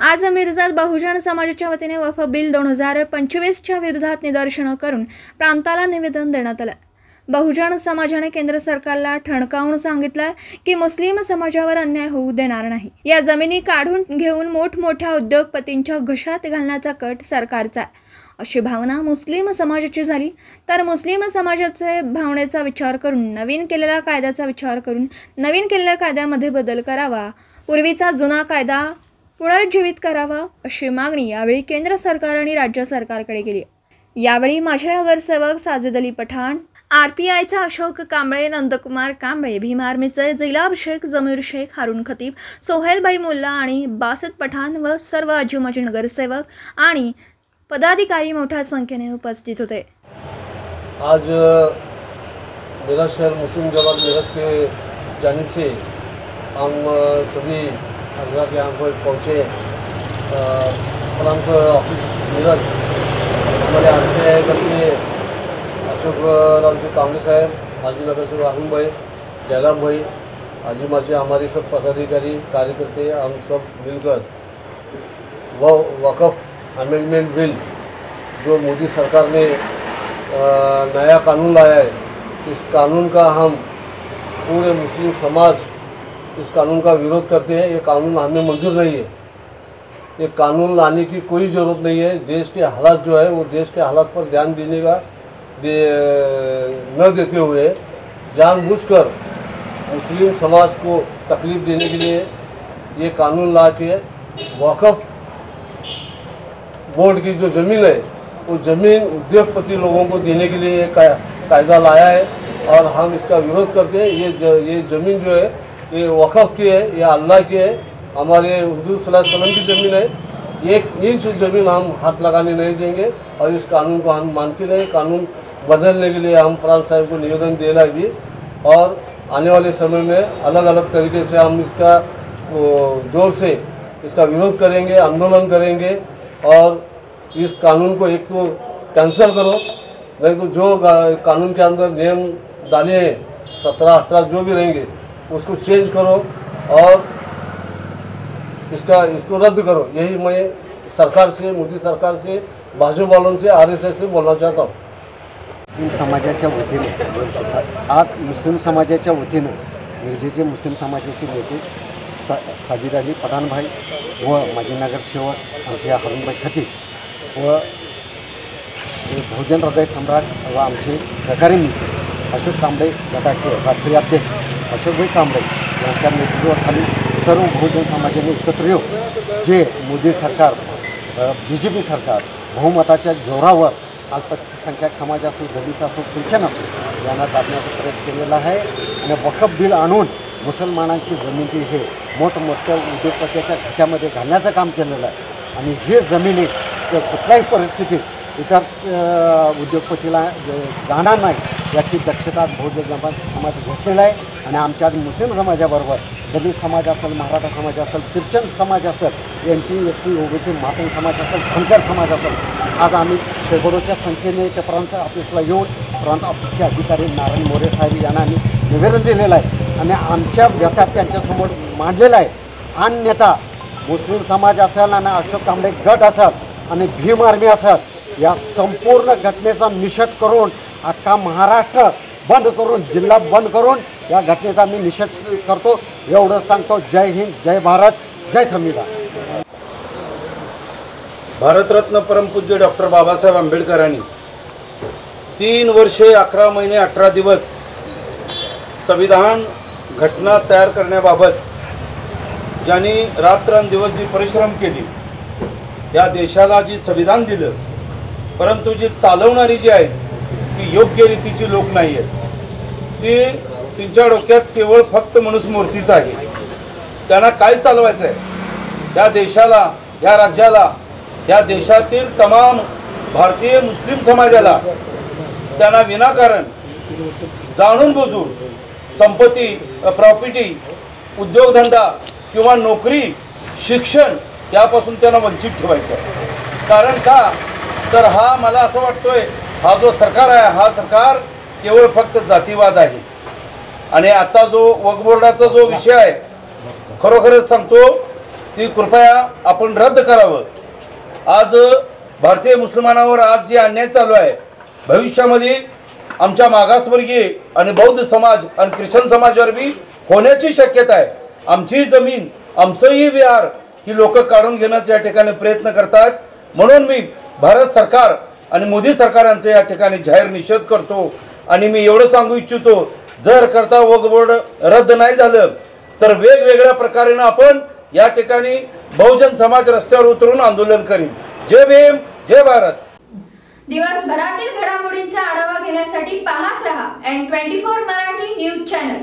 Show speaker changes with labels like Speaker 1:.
Speaker 1: आज मिरजात बहुजन समाजाच्या वतीने वक्फ बिल 2025च्या विरोधात निदर्शनं करून प्रांताला निवेदन देण्यात आलं। बहुजन समाजाने केंद्र सरकारला ठणकावून सांगितलं की मुस्लिम समाजावर अन्याय होऊ देणार नाही। या जमिनी काढून घेऊन मोठमोठ्या उद्योगपतींच्या घशात घालण्याचा कट सरकारचा अशी भावना मुस्लिम समाजाची झाली तर मुस्लिम समाजाचे भावनेचा विचार करून नवीन केलेल्या कायद्याचा विचार करून नवीन केलेल्या कायद्यामध्ये बदल करावा, पूर्वीचा जुना कायदा पुनर्जीवित करावा अशी मागणी यावेळी केंद्र सरकार आणि राज्य सरकारकडे केली। यावेळी माझे नगरसेवक साजिद अली पठाण, आरपीआयचा अशोक कांबळे, नंदकुमार कांबळे, भीम आर्मीचे जिलाब शेख, जमीर शेख, हारून खतीब, सोहेल भाई मुल्ला आणि बासित पठाण व सर्व आजी नगरसेवक आणि पदाधिकारी मोठ्या संख्येने उपस्थित होते।
Speaker 2: आज मेरठ शहर मुस्लिम जमात मेरठ के जानिब से हम सभी हजरात यहाँ पर पहुँचे। प्रांत ऑफिस मेरठ हमारे आरपीआई करके अशोक रावजी कांबळे साहब, हाजी नगर से हारून भाई, जयलाब भाई, हाजी माचे, हमारे सब पदाधिकारी कार्यकर्ते हम सब मिलकर वक़्फ़ अमेंडमेंट बिल जो मोदी सरकार ने नया कानून लाया है, इस कानून का हम पूरे मुस्लिम समाज इस कानून का विरोध करते हैं। ये कानून हमें मंजूर नहीं है। ये कानून लाने की कोई ज़रूरत नहीं है। देश के हालात जो है वो देश के हालात पर ध्यान देने का न देते हुए जानबूझकर मुस्लिम समाज को तकलीफ देने के लिए ये कानून ला के वक़्फ़ बोर्ड की जो ज़मीन है वो ज़मीन उद्योगपति लोगों को देने के लिए कायदा लाया है और हम इसका विरोध करते हैं। ये ज़मीन जो है ये वक़्फ़ की है, ये अल्लाह की है, हमारे हुज़ूर सल्लल्लाहु अलैहि वसल्लम की ज़मीन है। 1 इंच ज़मीन हम हाथ लगाने नहीं देंगे और इस कानून को हम मानते रहे। कानून बदलने के लिए हम प्रांत साहब को निवेदन देना भी और आने वाले समय में अलग अलग तरीके से हम इसका जोर से इसका विरोध करेंगे, आंदोलन करेंगे और इस कानून को एक तो कैंसिल करो, नहीं तो जो कानून के अंदर नियम डाले हैं 17-18 जो भी रहेंगे उसको चेंज करो और इसको रद्द करो। यही मैं सरकार से, मोदी सरकार से, भाजपा वालों से, आरएसएस से बोलना चाहता हूँ।
Speaker 3: मुस्लिम समाजाच्या वतीने आज मुस्लिम समाजाच्या वतीने मिरजेचे मुस्लिम समाजाचे नेते साजिद अली पठाण भाई व माजी नगरसेवक आमचे हारून भाई खतीब व बहुजन हृदय सम्राट व आमचे सहकारी मित्र अशोक कांबळे गटाचे राष्ट्रीय अध्यक्ष अशोकभाई कांबळे यांच्या नेतृत्वाखाली सर्व बहुजन समाजाने एकत्र येऊन जे मोदी सरकार, BJP सरकार बहुमताच्या जोरावर अल्पसंख्याक समाज असो, दलित असो, ख्रिश्चन असो यांना दाबण्याचा प्रयत्न केलेला आहे आणि वक़्फ़ बिल आणून मुसलमानांची जमिनी हे मोठमोठ्या उद्योगपत्याच्या घशामध्ये घालण्याचं काम केलेलं आहे आणि हे जमिनी कुठल्याही परिस्थितीत इतर उद्योगपतीला जाणार नाही याची दक्षता बहुजन समाज घेतलेला आहे आणि आमच्या मुस्लिम समाजाबरोबर दलित समाज असेल, मराठा समाज असेल, ख्रिश्चन समाज असेल, NT, SC, OBC, मातंग समाज असेल, धनगर समाज असेल, आज आम्ही शेकडोच्या संख्येने त्या प्रांत ऑफिसला येऊन प्रांत ऑफिसचे अधिकारी नारायण मोरे साहेब यांना आम्ही निवेदन दिलेलं आहे आणि आमच्या व्यथा त्यांच्यासमोर मांडलेला आहे। अन्यथा मुस्लिम समाज असेल आणि अशोक कांबळे गट असेल आणि भीम आर्मी असेल या संपूर्ण घटनेचा निषेध करून अख्खा महाराष्ट्र बंद करून, जिल्हा बंद करून या घटनेचा मी निषेध करतो। एवढंच सांगतो। जय हिंद, जय भारत, जय संविधान।
Speaker 4: भारतरत्न परमपूज्य डॉक्टर बाबासाहेब आंबेडकरांनी 3 वर्षे 11 महिने 18 दिवस संविधान घटना तयार करण्याबाबत ज्यांनी रात्रंदिवस जी परिश्रम केली, या देशाला जी संविधान दिलं, परंतु जी चालवणारी जी आहेत ती योग्य रीतीची लोक नाही आहेत। ती त्यांच्या डोक्यात केवळ फक्त मनुस्मृतीच आहे। त्यांना काय चालवायचं आहे? या देशाला, या राज्याला, या देशातील तमाम भारतीय मुस्लिम समाजाला त्यांना विनाकारण जाणून बुजून संपत्ती, प्रॉपर्टी, उद्योगधंदा किंवा नोकरी, शिक्षण यापासून त्यांना वंचित ठेवायचं आहे। कारण का तर हा मला असं वाटतोय हा जो सरकार आहे हा सरकार केवळ फक्त जातीवाद आहे। आणि आता जो वक्फ बोर्डाचा जो विषय आहे खरोखरच सांगतो ती कृपया आपण रद्द करावं। आज भारतीय मुस्लिमांवर आज जे अन्याय चालू आहे, भविष्यामध्ये आमच्या मागासवर्गीय आणि बौद्ध समाज आणि ख्रिश्चन समाजावर बी होण्याची शक्यता आहे। आमची जमीन, आमचंही विहार ही लोक काढून घेण्याचा या ठिकाणी प्रयत्न करतात। म्हणून मी भारत सरकार आणि मोदी सरकारांचा या ठिकाणी जाहीर निषेध करतो आणि मी एवढं सांगू इच्छितो, जर करता वक्फ बोर्ड रद्द नाही झालं तर वेगवेगळ्या प्रकारेनं आपण या ठिकाणी बहुजन समाज रस्त्यावर उतरून आंदोलन करीन। जय भीम, जय भारत।
Speaker 1: दिवसभरातील घडामोडींचा आढावा घेण्यासाठी पाहत रहा N24 मराठी न्यूज चॅनल।